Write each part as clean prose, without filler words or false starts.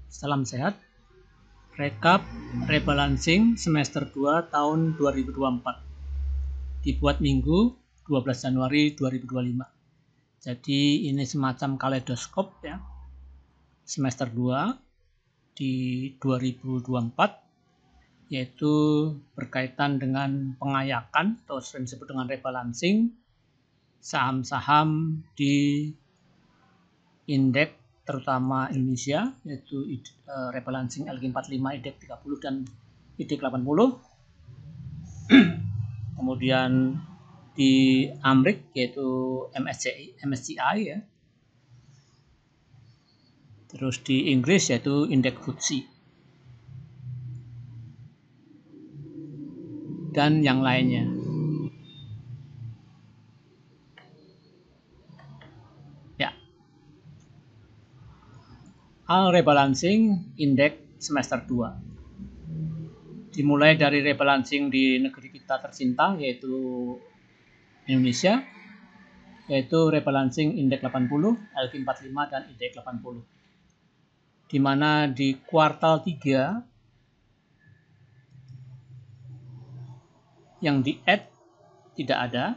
Salam sehat. Rekap rebalancing semester 2 tahun 2024. Dibuat Minggu 12 Januari 2025. Jadi ini semacam kaleidoskop ya. Semester 2 di 2024, yaitu berkaitan dengan pengayakan atau sering disebut dengan rebalancing saham-saham di indeks terutama Indonesia, yaitu rebalancing LQ45, IDX 30 dan IDX 80. Kemudian di Amrik yaitu MSCI ya. Terus di Inggris yaitu indeks FTSE dan yang lainnya. Ya. Rebalancing indeks semester 2. Dimulai dari rebalancing di negeri kita tercinta yaitu Indonesia, yaitu rebalancing indeks 80, LQ45 dan IDX 80. Di mana di kuartal 3 yang di add tidak ada,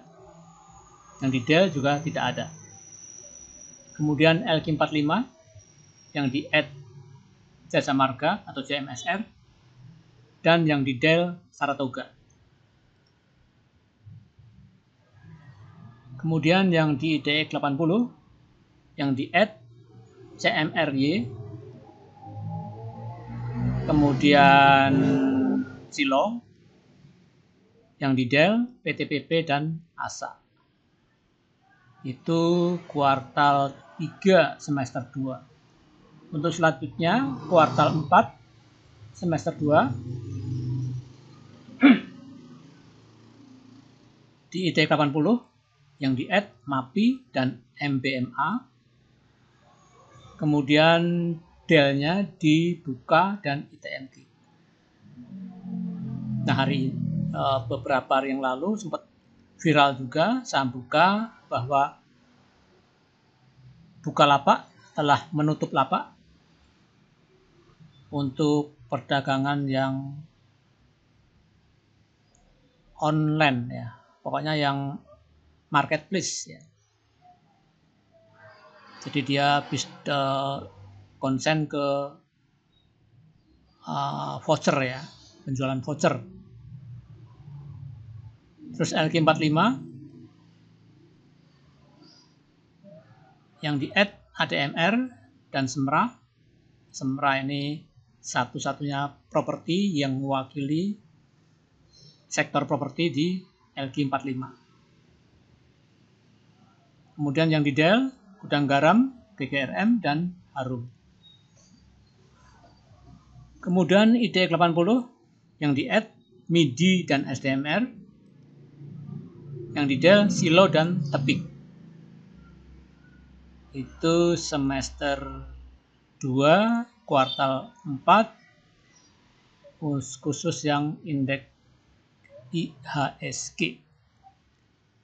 yang di del juga tidak ada. Kemudian LQ45 yang di add Jasa Marga atau JMSR dan yang di del Saratoga. Kemudian yang di IDX 80 yang di add CMRY, kemudian Silo, yang di del PTPP dan ASA. Itu kuartal 3 semester 2. Untuk selanjutnya kuartal 4 semester 2 di IDX 80 yang di add MAPI dan MBMA. Kemudian delnya di Buka dan ITMG. Nah, beberapa hari yang lalu sempat viral juga saham Buka bahwa Bukalapak telah menutup lapak untuk perdagangan yang online ya, pokoknya yang marketplace ya. Jadi dia konsen ke voucher ya, penjualan voucher. Terus LQ45 yang di add ADMR dan Semra. Semra ini satu-satunya properti yang mewakili sektor properti di LQ45. Kemudian yang di del Gudang Garam, GGRM dan Harum. Kemudian IDX 80 yang di add MIDI dan SDMR, yang di del Silo dan Tepik. Itu semester 2 kuartal 4 khusus yang indeks IHSG.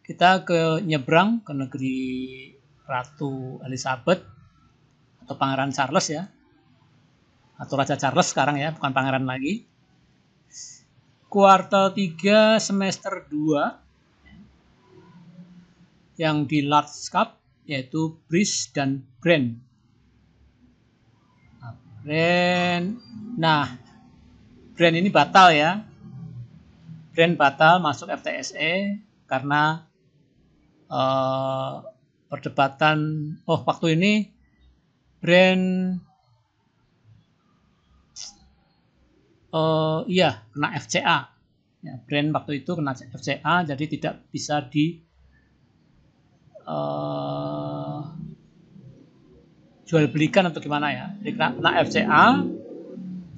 Kita nyebrang ke negeri Ratu Elizabeth atau Pangeran Charles ya, atau Raja Charles sekarang ya, bukan pangeran lagi. Kuartal 3 semester 2 yang di large cap yaitu Breeze dan Brand. Brand ini batal ya. Brand batal masuk FTSE karena perdebatan. Waktu ini Brand kena FCA. Ya, Brand waktu itu kena FCA, jadi tidak bisa jual belikan atau gimana ya. Jadi kena FCA,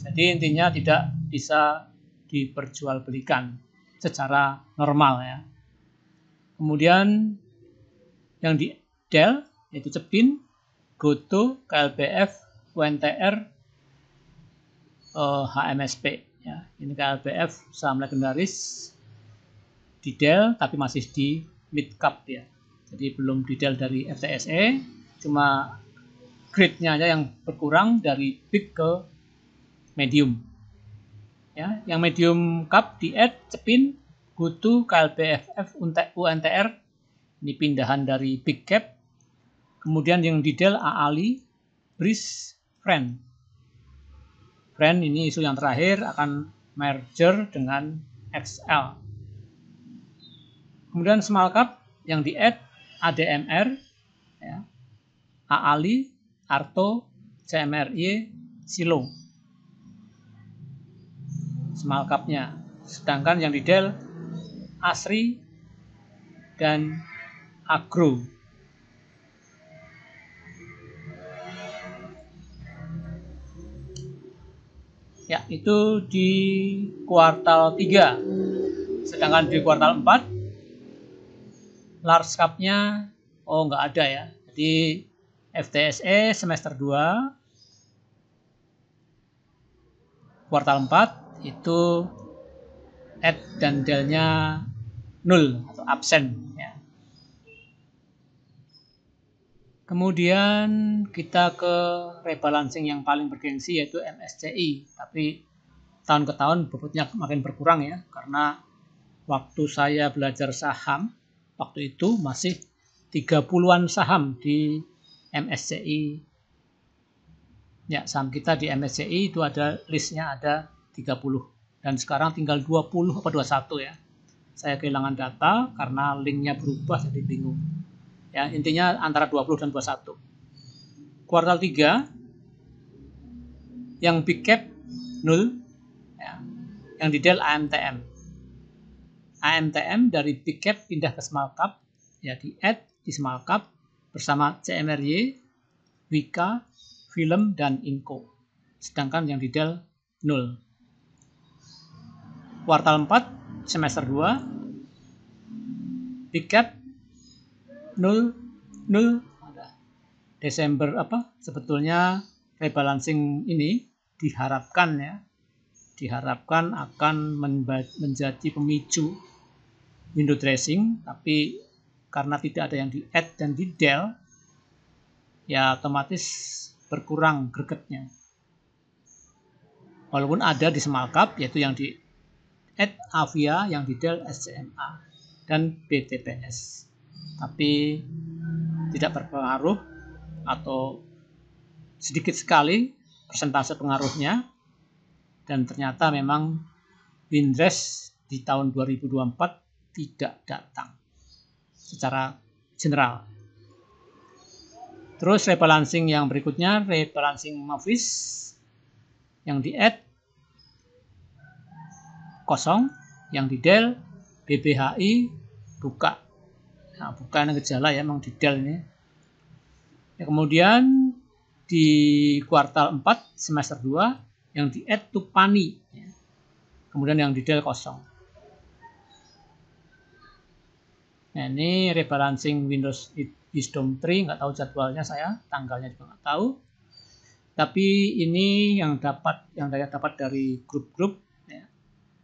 jadi intinya tidak bisa diperjualbelikan secara normal ya. Kemudian yang di del yaitu Cepin, Goto, KLBF, UNTR, HMSP ya. Ini KLBF saham legendaris di del tapi masih di mid cap ya. Jadi belum di del dari FTSE, cuma grade-nya aja yang berkurang dari big ke medium. Ya, yang medium cup di add cepin, Gutu, KLBFF, UNTR, ini pindahan dari big cap. Kemudian yang di Dell AALI, Breeze, Friend. Friend ini isu yang terakhir akan merger dengan XL. Kemudian small cap yang di add ADMR, ya, AALI, Arto, CMRY, Silo. Small cap-nya. Sedangkan yang di Dell Asri dan Agro. Ya, itu di kuartal 3. Sedangkan di kuartal 4 large cap-nya nggak ada ya. Jadi FTSE semester 2 kuartal 4 itu add dan del-nya 0 atau absen ya. Kemudian kita ke rebalancing yang paling bergengsi yaitu MSCI, tapi tahun ke tahun bobotnya makin berkurang ya, karena waktu saya belajar saham waktu itu masih 30-an saham di MSCI. Ya, saham kita di MSCI itu ada listnya ada 30 dan sekarang tinggal 20 atau 21 ya. Saya kehilangan data karena linknya berubah jadi bingung. Ya, intinya antara 20 dan 21. Kuartal 3 yang big cap 0 ya. Yang di Dell AMTM. AMTM dari big cap pindah ke small cap ya, di add di small cap bersama CMRY, Wika, Film dan Inco. Sedangkan yang di Dell 0. Kuartal 4 semester 2 big cap 0 ada. Desember sebetulnya rebalancing ini diharapkan akan menjadi pemicu window dressing, tapi karena tidak ada yang di add dan di del ya otomatis berkurang gregetnya. Walaupun ada di small cap yaitu yang di add Avia, yang di del SCMA dan BTPS. Tapi tidak berpengaruh atau sedikit sekali persentase pengaruhnya, dan ternyata memang windrest di tahun 2024 tidak datang secara general. Terus rebalancing yang berikutnya, rebalancing Mavis yang di add kosong, yang di del BBHI buka. Nah, bukan gejala ya, memang di del ini. Ya, kemudian di kuartal 4 semester 2 yang di add Tupani ya. Kemudian yang di del kosong. Nah, ini rebalancing Windows Wisdom 3, nggak tahu jadwalnya saya, tanggalnya juga nggak tahu. Tapi ini yang saya dapat dari grup-grup ya,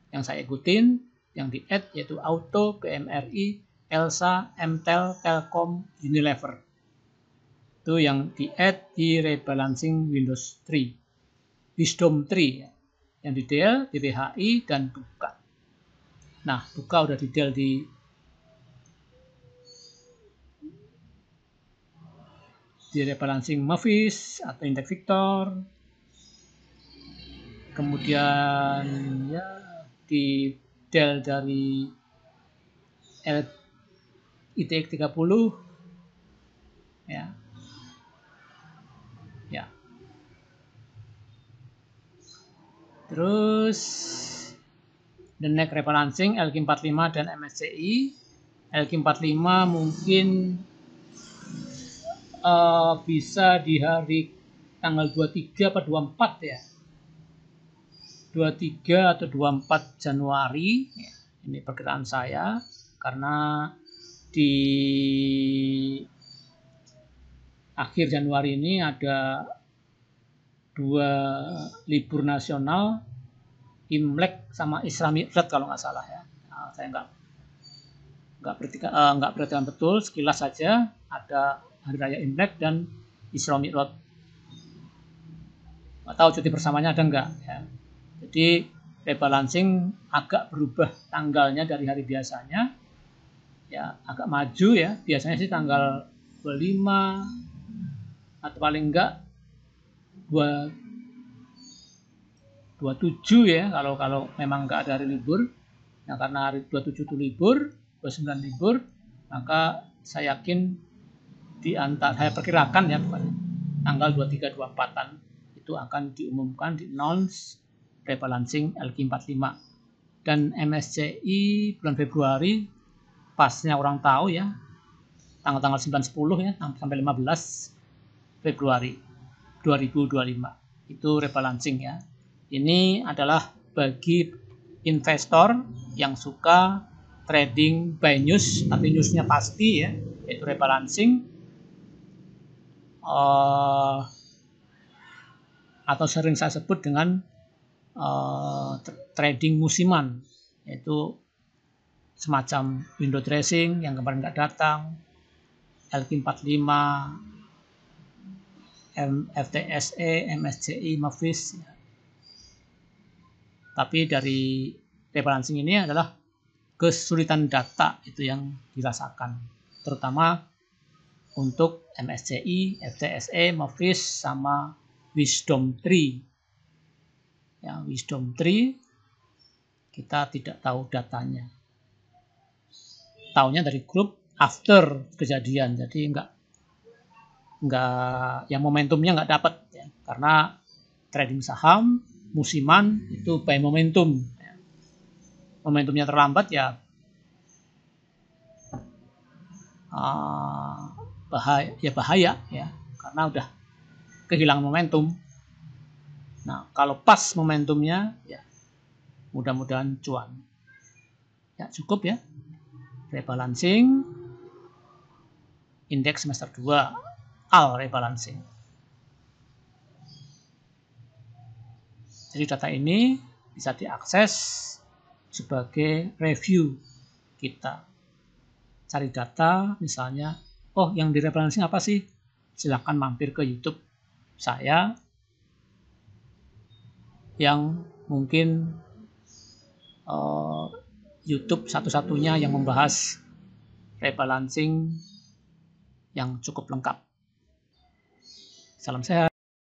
yang saya ikutin, yang di add yaitu Auto, PMRI, Elsa, MTEL, Telkom, Unilever. Itu yang di add di rebalancing Windows 3. Wisdom 3 ya. Yang di del, DBHI, dan Buka. Nah, Buka udah di del di rebalancing Mavis atau Indeks Victor. Kemudian ya di del dari ITX 30 ya. Ya. Terus the next rebalancing LQ45 dan MSCI. LQ45 mungkin bisa di hari tanggal 23 atau 24 ya. 23 atau 24 Januari ya. Ini perkiraan saya karena di akhir Januari ini ada 2 libur nasional, Imlek sama Isra Mi'raj kalau nggak salah ya. Nah, saya nggak perhatikan betul, sekilas saja ada hari raya Imlek dan Isra Mi'raj Nggak tahu cuti bersamanya ada nggak ya. Jadi rebalancing agak berubah tanggalnya dari hari biasanya, ya agak maju ya. Biasanya sih tanggal 25 atau paling enggak 27 ya, kalau memang nggak ada hari libur. Nah, karena hari 27 itu libur, 29 libur, maka saya yakin saya perkirakan ya, tanggal 23 24-an itu akan diumumkan, di announce rebalancing LQ45. Dan MSCI bulan Februari pasnya orang tahu ya, tanggal 9 10 ya sampai 15 Februari 2025 itu rebalancing ya. Ini adalah bagi investor yang suka trading buy news, tapi newsnya pasti ya, yaitu rebalancing, atau sering saya sebut dengan trading musiman, yaitu semacam window dressing yang kemarin nggak datang, LQ45, FTSE, MSCI, MAVIS. Tapi dari rebalancing ini adalah kesulitan data itu yang dirasakan, terutama untuk MSCI, FTSE, MAVIS, sama Wisdom Tree. Ya, Wisdom Tree kita tidak tahu datanya. Tahunya dari grup after kejadian, jadi nggak yang momentumnya nggak dapat ya, karena trading saham musiman itu buy momentum. Momentumnya terlambat ya bahaya ya, karena udah kehilangan momentum. Nah, kalau pas momentumnya ya mudah-mudahan cuan. Ya, cukup ya. Rebalancing indeks semester 2 all rebalancing. Jadi data ini bisa diakses sebagai review kita. Cari data misalnya, oh yang di rebalancing apa sih? Silahkan mampir ke YouTube saya yang mungkin YouTube satu-satunya yang membahas rebalancing yang cukup lengkap. Salam sehat.